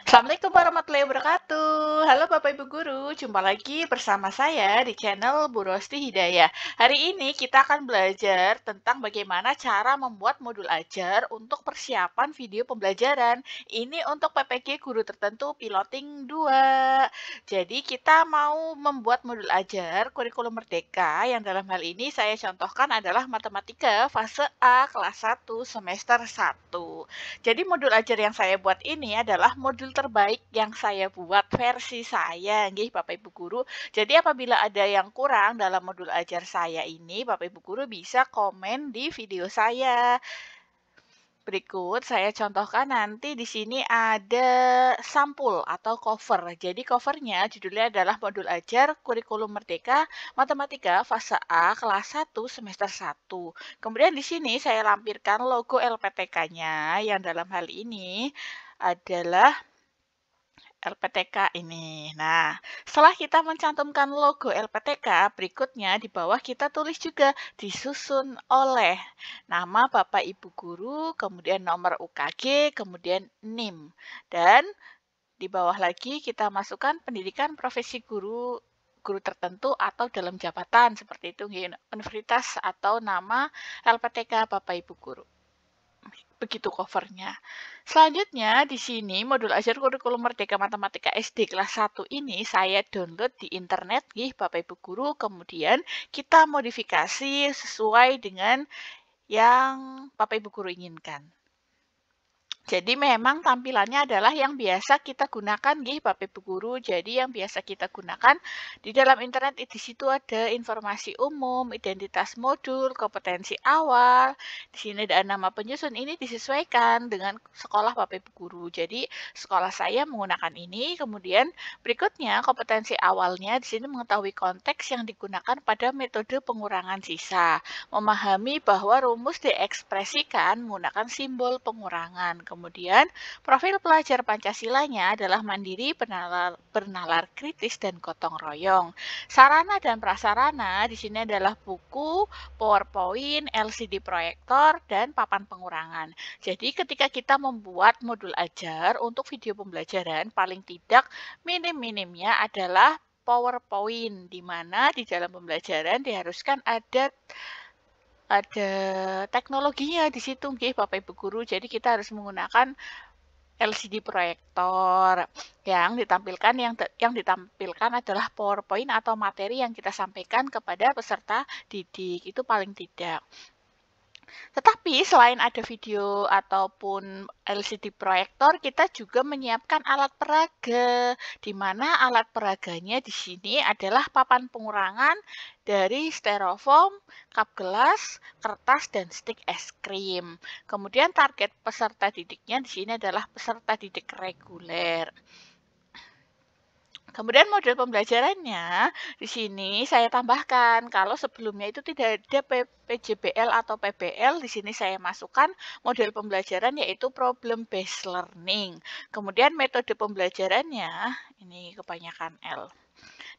Assalamualaikum warahmatullahi wabarakatuh. Halo Bapak Ibu Guru, jumpa lagi bersama saya di channel Bu Rosti Hidayah. Hari ini kita akan belajar tentang bagaimana cara membuat modul ajar untuk persiapan video pembelajaran. Ini untuk PPG Guru Tertentu Piloting 2. Jadi kita mau membuat modul ajar kurikulum merdeka yang dalam hal ini saya contohkan adalah matematika fase A kelas 1 semester 1. Jadi modul ajar yang saya buat ini adalah modul terbaik yang saya buat versi saya, nggih Bapak Ibu Guru. Jadi apabila ada yang kurang dalam modul ajar saya ini, Bapak Ibu Guru bisa komen di video saya. Berikut saya contohkan nanti di sini ada sampul atau cover. Jadi covernya judulnya adalah modul ajar kurikulum merdeka matematika fase A kelas 1 semester 1. Kemudian di sini saya lampirkan logo LPTK-nya yang dalam hal ini adalah LPTK ini. Nah, setelah kita mencantumkan logo LPTK, berikutnya di bawah kita tulis juga disusun oleh nama Bapak Ibu Guru, kemudian nomor UKG, kemudian NIM. Dan di bawah lagi kita masukkan pendidikan profesi guru guru tertentu atau dalam jabatan seperti itu, universitas atau nama LPTK Bapak Ibu Guru. Begitu covernya. Selanjutnya di sini modul ajar kurikulum Merdeka Matematika SD kelas 1 ini saya download di internet nih Bapak Ibu Guru, kemudian kita modifikasi sesuai dengan yang Bapak Ibu Guru inginkan. Jadi memang tampilannya adalah yang biasa kita gunakan nggih Bapak Ibu Guru. Jadi yang biasa kita gunakan di dalam internet di situ ada informasi umum, identitas modul, kompetensi awal. Di sini ada nama penyusun, ini disesuaikan dengan sekolah Bapak Ibu Guru. Jadi sekolah saya menggunakan ini, kemudian berikutnya kompetensi awalnya di sini mengetahui konteks yang digunakan pada metode pengurangan sisa. Memahami bahwa rumus diekspresikan menggunakan simbol pengurangan. Kemudian, profil pelajar Pancasilanya adalah mandiri, bernalar kritis, dan gotong royong. Sarana dan prasarana di sini adalah buku, PowerPoint, LCD proyektor, dan papan pengurangan. Jadi, ketika kita membuat modul ajar untuk video pembelajaran, paling tidak minim-minimnya adalah PowerPoint, di mana di dalam pembelajaran diharuskan ada teknologinya di situ nggih Bapak Ibu Guru. Jadi kita harus menggunakan LCD proyektor yang ditampilkan adalah PowerPoint atau materi yang kita sampaikan kepada peserta didik. Itu paling tidak. Tetapi selain ada video ataupun LCD proyektor, kita juga menyiapkan alat peraga, di mana alat peraganya di sini adalah papan pengurangan dari styrofoam, cup gelas, kertas, dan stik es krim. Kemudian target peserta didiknya di sini adalah peserta didik reguler. Kemudian model pembelajarannya, di sini saya tambahkan, kalau sebelumnya itu tidak ada PJBL atau PBL, di sini saya masukkan model pembelajaran yaitu problem based learning. Kemudian metode pembelajarannya, ini kebanyakan L,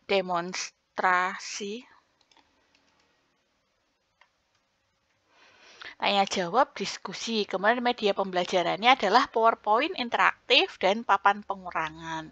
demonstrasi, tanya jawab, diskusi. Kemudian media pembelajarannya adalah PowerPoint interaktif dan papan pengurangan.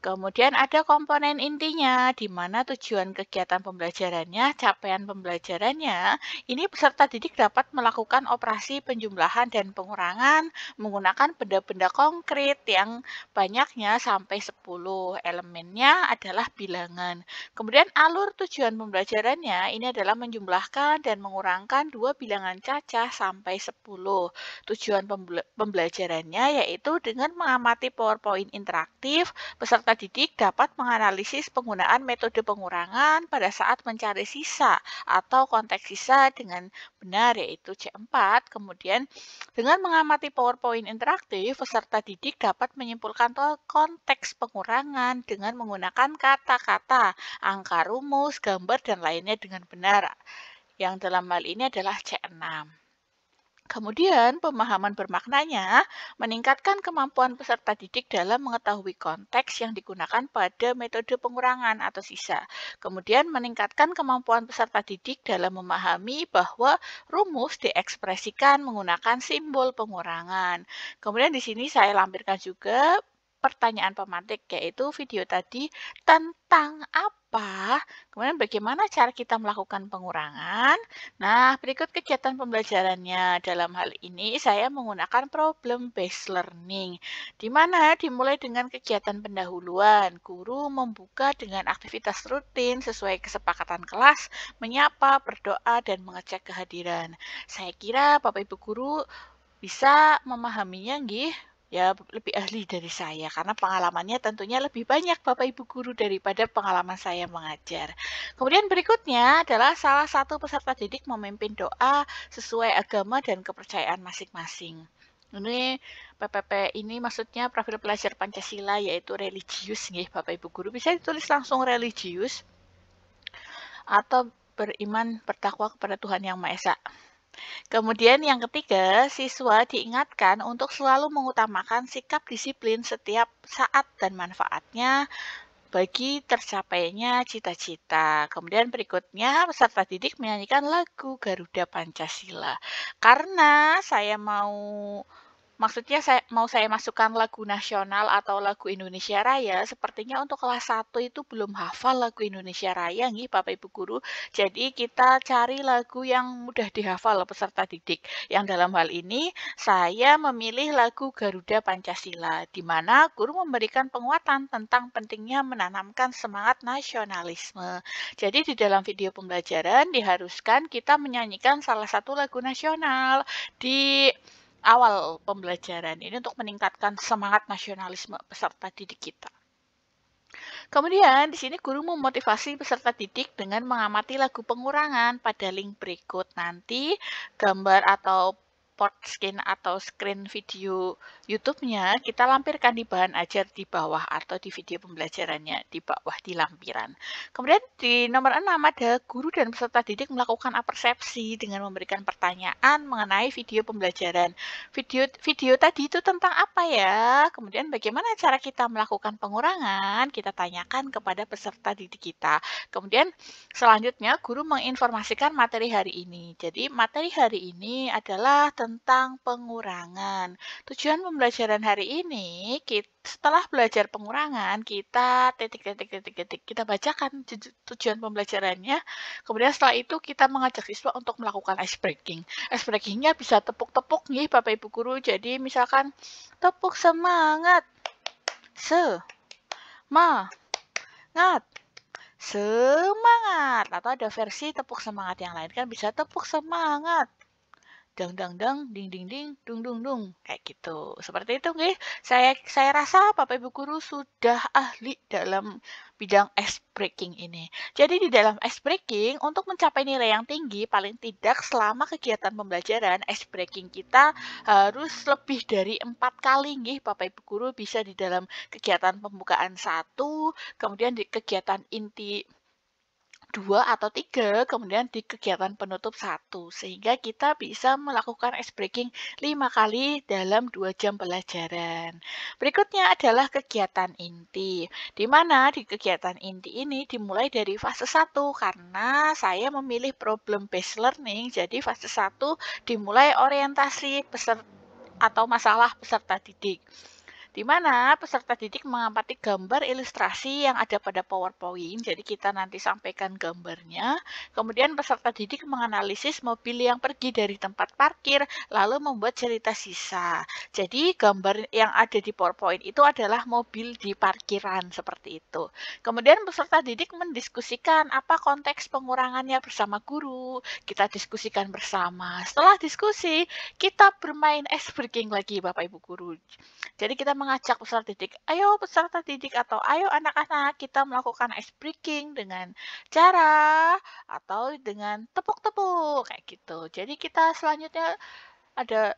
Kemudian ada komponen intinya, di mana tujuan kegiatan pembelajarannya, capaian pembelajarannya. Ini peserta didik dapat melakukan operasi penjumlahan dan pengurangan menggunakan benda-benda konkret yang banyaknya sampai 10. Elemennya adalah bilangan. Kemudian alur tujuan pembelajarannya, ini adalah menjumlahkan dan mengurangkan dua bilangan cacah sampai 10. Tujuan pembelajarannya yaitu dengan mengamati PowerPoint interaktif, peserta didik dapat menganalisis penggunaan metode pengurangan pada saat mencari sisa atau konteks sisa dengan benar, yaitu C4. Kemudian, dengan mengamati PowerPoint interaktif, peserta didik dapat menyimpulkan konteks pengurangan dengan menggunakan kata-kata, angka rumus, gambar, dan lainnya dengan benar. Yang dalam hal ini adalah C6. Kemudian, pemahaman bermaknanya meningkatkan kemampuan peserta didik dalam mengetahui konteks yang digunakan pada metode pengurangan atau sisa. Kemudian, meningkatkan kemampuan peserta didik dalam memahami bahwa rumus diekspresikan menggunakan simbol pengurangan. Kemudian di sini saya lampirkan juga pertanyaan pemantik, yaitu video tadi tentang apa, kemudian bagaimana cara kita melakukan pengurangan. Nah, berikut kegiatan pembelajarannya. Dalam hal ini saya menggunakan problem based learning, di mana dimulai dengan kegiatan pendahuluan. Guru membuka dengan aktivitas rutin sesuai kesepakatan kelas, menyapa, berdoa, dan mengecek kehadiran. Saya kira Bapak Ibu guru bisa memahaminya nggih, ya lebih ahli dari saya karena pengalamannya tentunya lebih banyak Bapak Ibu guru daripada pengalaman saya mengajar. Kemudian berikutnya adalah salah satu peserta didik memimpin doa sesuai agama dan kepercayaan masing-masing. Ini PPP ini maksudnya profil pelajar Pancasila yaitu religius nggih Bapak Ibu guru, bisa ditulis langsung religius atau beriman bertakwa kepada Tuhan Yang Maha Esa. Kemudian yang ketiga, siswa diingatkan untuk selalu mengutamakan sikap disiplin setiap saat dan manfaatnya bagi tercapainya cita-cita. Kemudian berikutnya, peserta didik menyanyikan lagu Garuda Pancasila. Karena saya Maksudnya saya masukkan lagu nasional atau lagu Indonesia Raya, sepertinya untuk kelas 1 itu belum hafal lagu Indonesia Raya nih Bapak Ibu guru. Jadi kita cari lagu yang mudah dihafal peserta didik. Yang dalam hal ini saya memilih lagu Garuda Pancasila, di mana guru memberikan penguatan tentang pentingnya menanamkan semangat nasionalisme. Jadi di dalam video pembelajaran diharuskan kita menyanyikan salah satu lagu nasional di awal pembelajaran ini untuk meningkatkan semangat nasionalisme peserta didik kita. Kemudian di sini guru memotivasi peserta didik dengan mengamati lagu pengurangan pada link berikut. Nanti gambar atau screen atau screen video YouTube-nya kita lampirkan di bahan ajar di bawah atau di video pembelajarannya di bawah di lampiran. Kemudian di nomor 6 ada guru dan peserta didik melakukan apersepsi dengan memberikan pertanyaan mengenai video pembelajaran. Video tadi itu tentang apa ya? Kemudian bagaimana cara kita melakukan pengurangan? Kita tanyakan kepada peserta didik kita. Kemudian selanjutnya guru menginformasikan materi hari ini. Jadi materi hari ini adalah tentang pengurangan. Tujuan pembelajaran hari ini, setelah belajar pengurangan, kita kita bacakan tujuan pembelajarannya. Kemudian setelah itu kita mengajak siswa untuk melakukan ice breaking. Ice breakingnya bisa tepuk-tepuk nih Bapak Ibu guru. Jadi misalkan tepuk semangat, semangat, atau ada versi tepuk semangat yang lain kan bisa tepuk semangat, dang dang dang, ding ding ding, dung dung dung, kayak gitu. Seperti itu nggih. Saya rasa Bapak Ibu guru sudah ahli dalam bidang ice breaking ini. Jadi di dalam ice breaking untuk mencapai nilai yang tinggi paling tidak selama kegiatan pembelajaran ice breaking kita harus lebih dari 4 kali nggih Bapak Ibu guru, bisa di dalam kegiatan pembukaan 1, kemudian di kegiatan inti 2 atau 3, kemudian di kegiatan penutup 1, sehingga kita bisa melakukan ice breaking 5 kali dalam 2 jam pelajaran. Berikutnya adalah kegiatan inti, di mana di kegiatan inti ini dimulai dari fase 1, karena saya memilih problem based learning, jadi fase 1 dimulai orientasi atau masalah peserta didik, di mana peserta didik mengamati gambar ilustrasi yang ada pada PowerPoint. Jadi kita nanti sampaikan gambarnya. Kemudian peserta didik menganalisis mobil yang pergi dari tempat parkir, lalu membuat cerita sisa. Jadi gambar yang ada di PowerPoint itu adalah mobil di parkiran, seperti itu. Kemudian peserta didik mendiskusikan apa konteks pengurangannya bersama guru. Kita diskusikan bersama. Setelah diskusi, kita bermain ice breaking lagi Bapak Ibu guru. Jadi kita mengajak peserta didik, ayo peserta didik atau ayo anak-anak kita melakukan ice breaking dengan cara atau dengan tepuk-tepuk kayak gitu. Jadi kita selanjutnya ada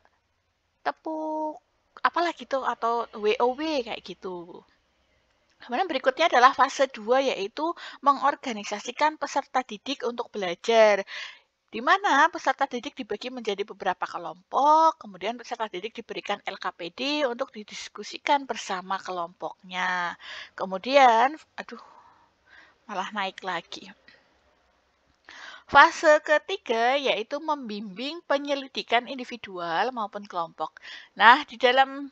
tepuk apalah gitu atau WOW kayak gitu. Kemudian berikutnya adalah fase 2 yaitu mengorganisasikan peserta didik untuk belajar, di mana peserta didik dibagi menjadi beberapa kelompok, kemudian peserta didik diberikan LKPD untuk didiskusikan bersama kelompoknya. Kemudian, malah naik lagi. Fase ketiga yaitu membimbing penyelidikan individual maupun kelompok. Nah, di dalam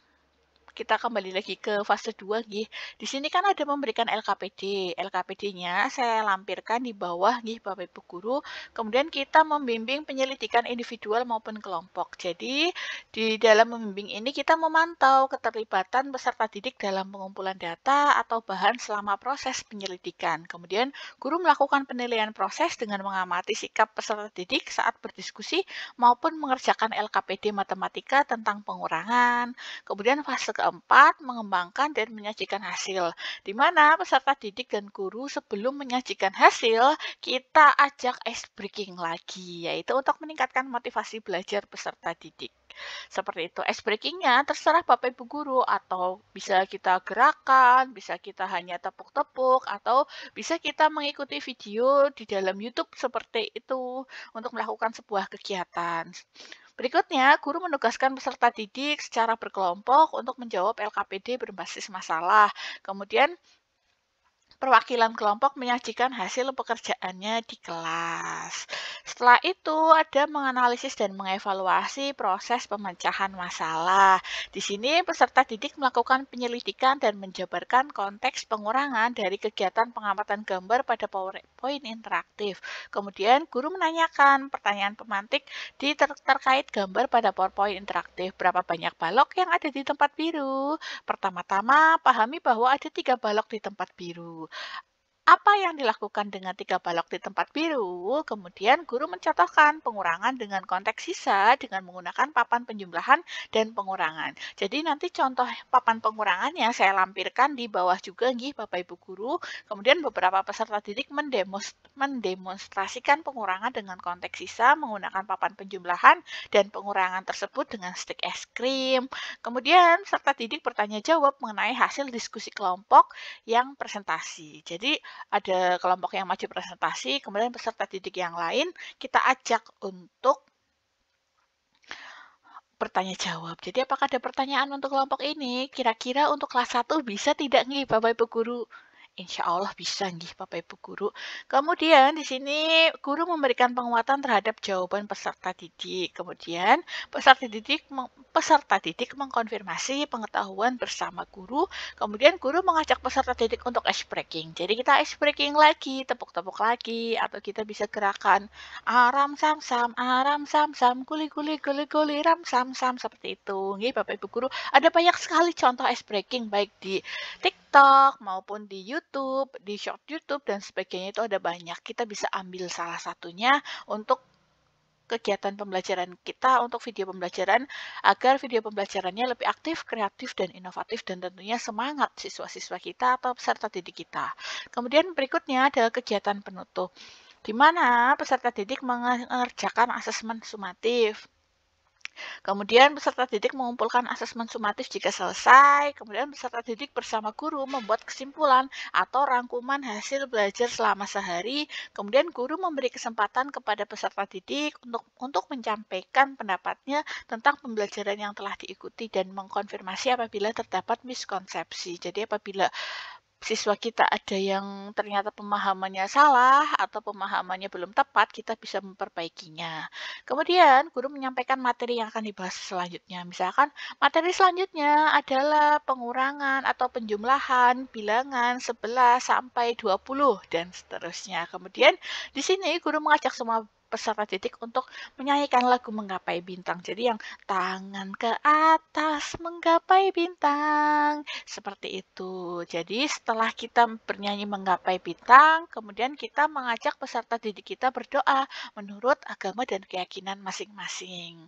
kita kembali lagi ke fase 2 nggih. Di sini kan ada memberikan LKPD. LKPD-nya saya lampirkan di bawah nggih Bapak Ibu guru. Kemudian kita membimbing penyelidikan individual maupun kelompok. Jadi di dalam membimbing ini kita memantau keterlibatan peserta didik dalam pengumpulan data atau bahan selama proses penyelidikan. Kemudian guru melakukan penilaian proses dengan mengamati sikap peserta didik saat berdiskusi maupun mengerjakan LKPD matematika tentang pengurangan. Kemudian fase keempat, mengembangkan dan menyajikan hasil, di mana peserta didik dan guru sebelum menyajikan hasil, kita ajak ice breaking lagi, yaitu untuk meningkatkan motivasi belajar peserta didik. Seperti itu, ice breakingnya terserah Bapak Ibu guru, atau bisa kita gerakan, bisa kita hanya tepuk-tepuk, atau bisa kita mengikuti video di dalam YouTube seperti itu untuk melakukan sebuah kegiatan. Berikutnya, guru menugaskan peserta didik secara berkelompok untuk menjawab LKPD berbasis masalah. Kemudian, perwakilan kelompok menyajikan hasil pekerjaannya di kelas. Setelah itu, ada menganalisis dan mengevaluasi proses pemecahan masalah. Di sini, peserta didik melakukan penyelidikan dan menjabarkan konteks pengurangan dari kegiatan pengamatan gambar pada PowerPoint interaktif. Kemudian, guru menanyakan pertanyaan pemantik terkait gambar pada PowerPoint interaktif. Berapa banyak balok yang ada di tempat biru? Pertama-tama, pahami bahwa ada 3 balok di tempat biru. Apa yang dilakukan dengan 3 balok di tempat biru? Kemudian guru mencontohkan pengurangan dengan konteks sisa dengan menggunakan papan penjumlahan dan pengurangan. Jadi nanti contoh papan pengurangannya saya lampirkan di bawah juga nggih Bapak Ibu guru. Kemudian beberapa peserta didik mendemonstrasikan pengurangan dengan konteks sisa menggunakan papan penjumlahan dan pengurangan tersebut dengan stik es krim. Kemudian peserta didik bertanya jawab mengenai hasil diskusi kelompok yang presentasi. Jadi ada kelompok yang maju presentasi, kemudian peserta didik yang lain kita ajak untuk bertanya jawab. Jadi apakah ada pertanyaan untuk kelompok ini? Kira-kira untuk kelas 1 bisa tidak nih Bapak Ibu guru? Insya Allah bisa nggih Bapak Ibu guru. Kemudian di sini guru memberikan penguatan terhadap jawaban peserta didik. Kemudian peserta didik mengkonfirmasi pengetahuan bersama guru. Kemudian guru mengajak peserta didik untuk ice breaking. Jadi kita ice breaking lagi, tepuk-tepuk lagi, atau kita bisa gerakan aram sam sam, guli guli guli guli ram sam sam, seperti itu. Nggih Bapak Ibu guru, ada banyak sekali contoh ice breaking baik di TikTok maupun di YouTube, di short YouTube dan sebagainya, itu ada banyak. Kita bisa ambil salah satunya untuk kegiatan pembelajaran kita, untuk video pembelajaran, agar video pembelajarannya lebih aktif, kreatif, dan inovatif, dan tentunya semangat siswa-siswa kita atau peserta didik kita. Kemudian berikutnya adalah kegiatan penutup, di mana peserta didik mengerjakan asesmen sumatif. Kemudian peserta didik mengumpulkan asesmen sumatif jika selesai. Kemudian peserta didik bersama guru membuat kesimpulan atau rangkuman hasil belajar selama sehari. Kemudian guru memberi kesempatan kepada peserta didik untuk menyampaikan pendapatnya tentang pembelajaran yang telah diikuti dan mengkonfirmasi apabila terdapat miskonsepsi. Jadi apabila siswa kita ada yang ternyata pemahamannya salah atau pemahamannya belum tepat, kita bisa memperbaikinya. Kemudian, guru menyampaikan materi yang akan dibahas selanjutnya. Misalkan, materi selanjutnya adalah pengurangan atau penjumlahan bilangan 11 sampai 20 dan seterusnya. Kemudian, di sini guru mengajak semua peserta didik untuk menyanyikan lagu Menggapai Bintang. Jadi yang tangan ke atas menggapai bintang, seperti itu. Jadi setelah kita bernyanyi Menggapai Bintang, kemudian kita mengajak peserta didik kita berdoa menurut agama dan keyakinan masing-masing.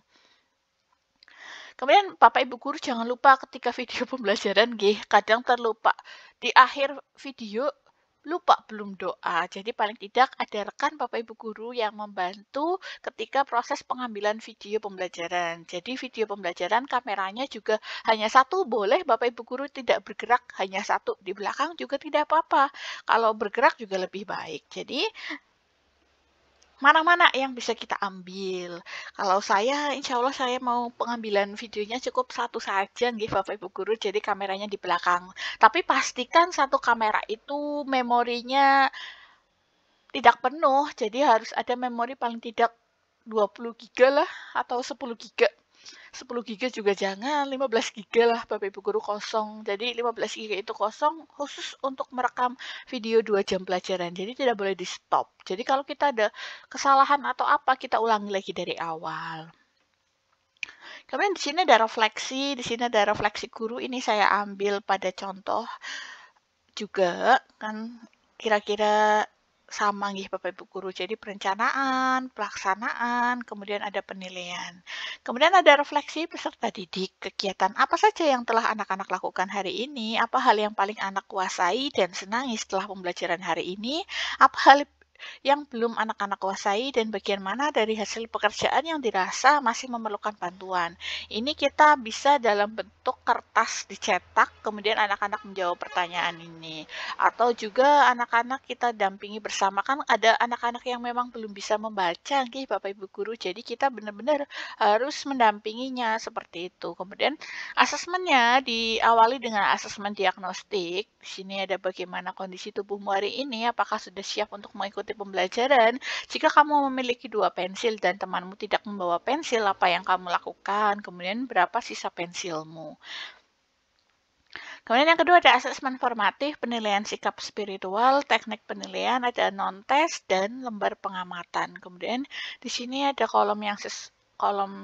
Kemudian Bapak Ibu guru jangan lupa ketika video pembelajaran nggih, kadang terlupa. Di akhir video lupa belum doa. Jadi paling tidak ada rekan Bapak Ibu guru yang membantu ketika proses pengambilan video pembelajaran. Jadi video pembelajaran kameranya juga hanya satu, boleh Bapak Ibu guru tidak bergerak, hanya satu. Di belakang juga tidak apa-apa. Kalau bergerak juga lebih baik. Jadi mana-mana yang bisa kita ambil. Kalau saya, insya Allah saya mau pengambilan videonya cukup satu saja nggih Bapak Ibu guru, jadi kameranya di belakang. Tapi pastikan satu kamera itu memorinya tidak penuh, jadi harus ada memori paling tidak 20 GB lah atau 10 GB. 10 giga juga jangan, 15 giga lah Bapak Ibu guru kosong. Jadi 15 giga itu kosong khusus untuk merekam video 2 jam pelajaran. Jadi tidak boleh di-stop. Jadi kalau kita ada kesalahan atau apa, kita ulangi lagi dari awal. Kemudian di sini ada refleksi, di sini ada refleksi guru. Ini saya ambil pada contoh juga kan kira-kira sama nih Bapak Ibu guru. Jadi perencanaan, pelaksanaan, kemudian ada penilaian. Kemudian ada refleksi peserta didik, kegiatan apa saja yang telah anak-anak lakukan hari ini, apa hal yang paling anak kuasai dan senangi setelah pembelajaran hari ini, apa hal yang belum anak-anak kuasai dan bagian mana dari hasil pekerjaan yang dirasa masih memerlukan bantuan. Ini kita bisa dalam bentuk kertas dicetak, kemudian anak-anak menjawab pertanyaan ini. Atau juga anak-anak kita dampingi bersama, kan ada anak-anak yang memang belum bisa membaca nih Bapak Ibu guru, jadi kita benar-benar harus mendampinginya seperti itu. Kemudian asesmennya diawali dengan asesmen diagnostik. Di sini ada bagaimana kondisi tubuhmu hari ini, apakah sudah siap untuk mengikuti pembelajaran. Jika kamu memiliki 2 pensil dan temanmu tidak membawa pensil, apa yang kamu lakukan? Kemudian berapa sisa pensilmu? Kemudian yang kedua ada asesmen formatif, penilaian sikap spiritual, teknik penilaian, ada non-test, dan lembar pengamatan. Kemudian di sini ada kolom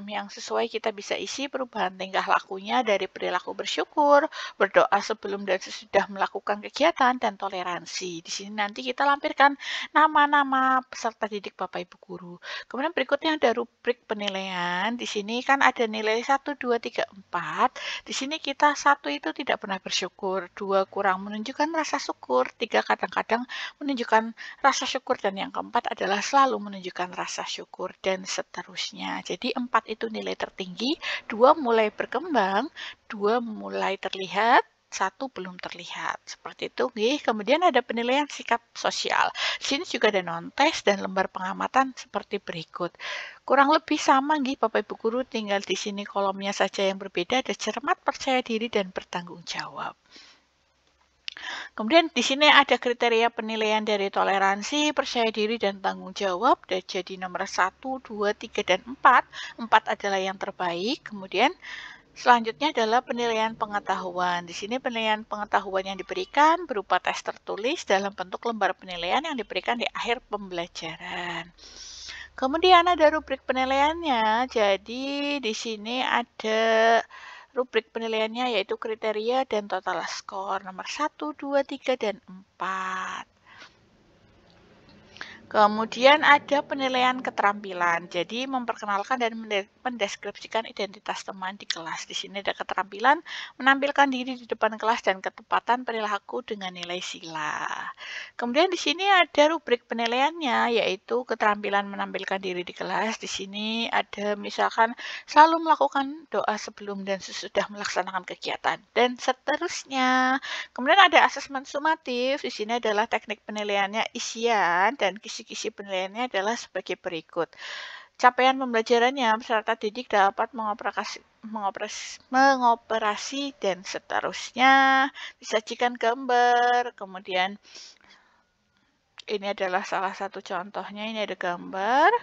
yang sesuai kita bisa isi perubahan tingkah lakunya dari perilaku bersyukur, berdoa sebelum dan sesudah melakukan kegiatan, dan toleransi. Di sini nanti kita lampirkan nama-nama peserta didik Bapak Ibu guru. Kemudian berikutnya ada rubrik penilaian. Di sini kan ada nilai 1, 2, 3, 4. Di sini kita 1 itu tidak pernah bersyukur, 2 kurang menunjukkan rasa syukur, 3 kadang-kadang menunjukkan rasa syukur, dan yang keempat adalah selalu menunjukkan rasa syukur, dan seterusnya. Jadi 4 itu nilai tertinggi, 2 mulai berkembang, 2 mulai terlihat, 1 belum terlihat. Seperti itu, nggih. Kemudian ada penilaian sikap sosial. Di sini juga ada non-tes dan lembar pengamatan seperti berikut. Kurang lebih sama nggih Bapak Ibu guru, tinggal di sini kolomnya saja yang berbeda, ada cermat, percaya diri, dan bertanggung jawab. Kemudian di sini ada kriteria penilaian dari toleransi, percaya diri, dan tanggung jawab. Dan jadi nomor 1, 2, 3, dan 4. 4 adalah yang terbaik. Kemudian selanjutnya adalah penilaian pengetahuan. Di sini penilaian pengetahuan yang diberikan berupa tes tertulis dalam bentuk lembar penilaian yang diberikan di akhir pembelajaran. Kemudian ada rubrik penilaiannya. Jadi di sini ada rubrik penilaiannya yaitu kriteria dan total skor nomor 1, 2, 3, dan 4. Kemudian ada penilaian keterampilan. Jadi memperkenalkan dan mendeskripsikan identitas teman di kelas. Di sini ada keterampilan menampilkan diri di depan kelas dan ketepatan perilaku dengan nilai sila. Kemudian di sini ada rubrik penilaiannya yaitu keterampilan menampilkan diri di kelas. Di sini ada misalkan selalu melakukan doa sebelum dan sesudah melaksanakan kegiatan dan seterusnya. Kemudian ada asesmen sumatif. Di sini adalah teknik penilaiannya isian dan kisi-kisi penilaiannya adalah sebagai berikut. Capaian pembelajarannya, peserta didik dapat mengoperasi dan seterusnya. Disajikan gambar, kemudian ini adalah salah satu contohnya, ini ada gambar.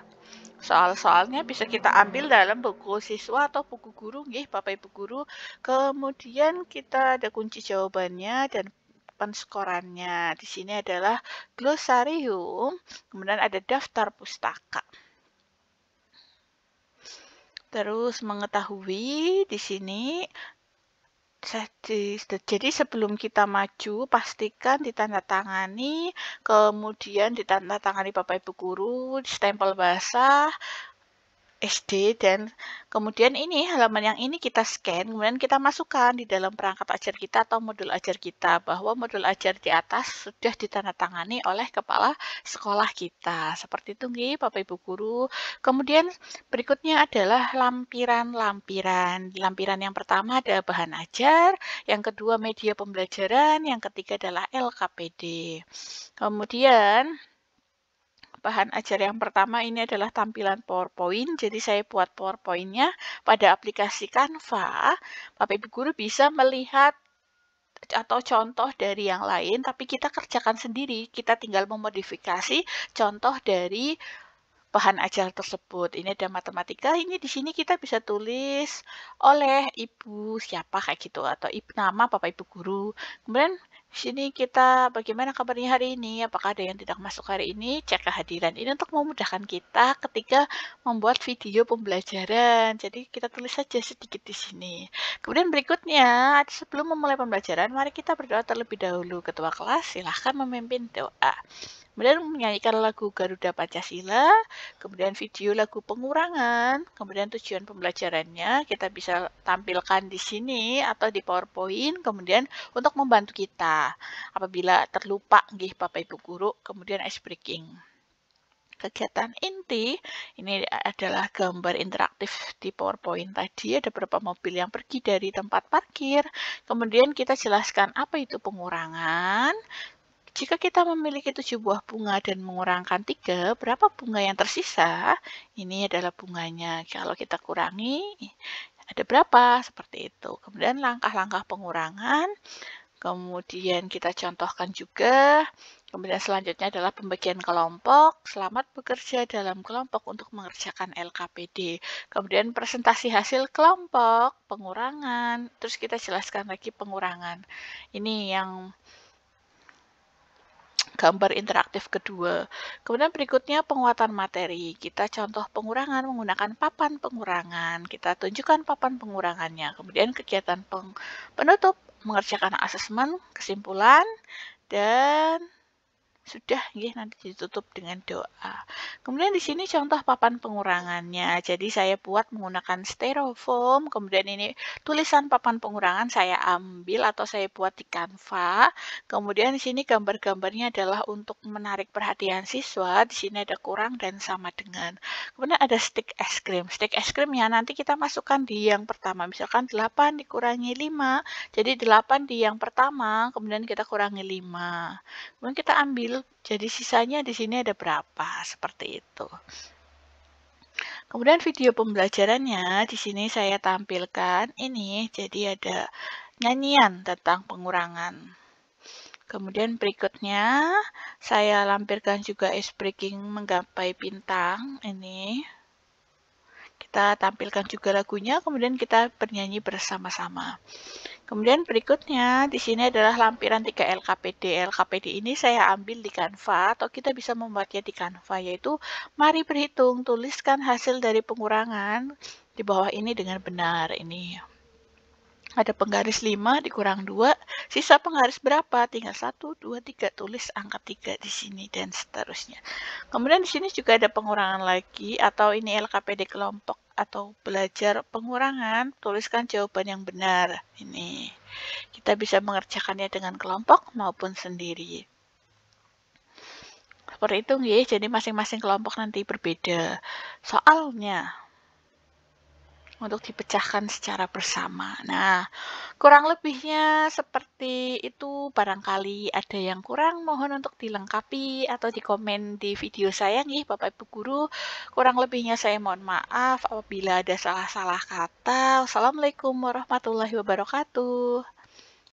Soal-soalnya bisa kita ambil dalam buku siswa atau buku guru, nggih Bapak Ibu guru. Kemudian kita ada kunci jawabannya dan penskorannya. Di sini adalah glosarium, kemudian ada daftar pustaka. Terus mengetahui di sini, jadi sebelum kita maju, pastikan ditandatangani, kemudian ditandatangani Bapak Ibu guru, stempel basah, SD, dan kemudian ini halaman yang ini kita scan, kemudian kita masukkan di dalam perangkat ajar kita atau modul ajar kita, bahwa modul ajar di atas sudah ditandatangani oleh kepala sekolah kita. Seperti itu nggih Bapak Ibu guru. Kemudian berikutnya adalah lampiran-lampiran. Lampiran yang pertama ada bahan ajar, yang kedua media pembelajaran, yang ketiga adalah LKPD. Kemudian bahan ajar yang pertama ini adalah tampilan PowerPoint. Jadi saya buat PowerPoint-nya pada aplikasi Canva. Bapak Ibu guru bisa melihat atau contoh dari yang lain, tapi kita kerjakan sendiri. Kita tinggal memodifikasi contoh dari bahan ajar tersebut. Ini ada matematika, ini di sini kita bisa tulis oleh ibu siapa kayak gitu atau nama Bapak Ibu guru. Kemudian di sini kita bagaimana kabarnya hari ini? Apakah ada yang tidak masuk hari ini? Cek kehadiran. Ini untuk memudahkan kita ketika membuat video pembelajaran. Jadi kita tulis saja sedikit di sini. Kemudian berikutnya, sebelum memulai pembelajaran, mari kita berdoa terlebih dahulu. Ketua kelas silahkan memimpin doa. Kemudian menyanyikan lagu Garuda Pancasila, kemudian video lagu pengurangan, kemudian tujuan pembelajarannya kita bisa tampilkan di sini atau di PowerPoint, kemudian untuk membantu kita apabila terlupa nggih Bapak Ibu guru, kemudian ice breaking. Kegiatan inti, ini adalah gambar interaktif di PowerPoint tadi, ada beberapa mobil yang pergi dari tempat parkir, kemudian kita jelaskan apa itu pengurangan. Jika kita memiliki 7 buah bunga dan mengurangkan 3, berapa bunga yang tersisa? Ini adalah bunganya. Kalau kita kurangi, ada berapa? Seperti itu. Kemudian langkah-langkah pengurangan, kemudian kita contohkan juga. Kemudian selanjutnya adalah pembagian kelompok. Selamat bekerja dalam kelompok untuk mengerjakan LKPD. Kemudian presentasi hasil kelompok, pengurangan. Terus kita jelaskan lagi pengurangan. Ini yang gambar interaktif kedua. Kemudian berikutnya penguatan materi. Kita contoh pengurangan menggunakan papan pengurangan. Kita tunjukkan papan pengurangannya. Kemudian kegiatan penutup mengerjakan asesmen, kesimpulan, dan sudah ya, nanti ditutup dengan doa. Kemudian di sini contoh papan pengurangannya. Jadi saya buat menggunakan styrofoam. Kemudian ini tulisan papan pengurangan saya ambil atau saya buat di Canva. Kemudian di sini gambar-gambarnya adalah untuk menarik perhatian siswa. Di sini ada kurang dan sama dengan. Kemudian ada stick es krim. Stick es krimnya nanti kita masukkan di yang pertama. Misalkan 8 dikurangi 5. Jadi 8 di yang pertama, kemudian kita kurangi 5. Kemudian kita ambil, jadi sisanya di sini ada berapa, seperti itu. Kemudian video pembelajarannya, di sini saya tampilkan ini, jadi ada nyanyian tentang pengurangan. Kemudian berikutnya, saya lampirkan juga ice breaking menggapai bintang, ini. Kita tampilkan juga lagunya, kemudian kita bernyanyi bersama-sama. Kemudian berikutnya, di sini adalah lampiran 3 LKPD. LKPD ini saya ambil di Canva, atau kita bisa membuatnya di Canva, yaitu mari berhitung, tuliskan hasil dari pengurangan di bawah ini dengan benar. Ini ada penggaris 5 dikurang 2, sisa penggaris berapa? Tinggal 1, 2, 3, tulis angka 3 di sini, dan seterusnya. Kemudian di sini juga ada pengurangan lagi, atau ini LKPD kelompok atau belajar pengurangan, tuliskan jawaban yang benar. Ini kita bisa mengerjakannya dengan kelompok maupun sendiri. Seperti itu nggih, jadi masing-masing kelompok nanti berbeda soalnya untuk dipecahkan secara bersama. Nah, kurang lebihnya seperti itu. Barangkali ada yang kurang, mohon untuk dilengkapi atau dikomen di video saya nih, Bapak Ibu Guru. Kurang lebihnya saya mohon maaf apabila ada salah-salah kata. Wassalamualaikum warahmatullahi wabarakatuh.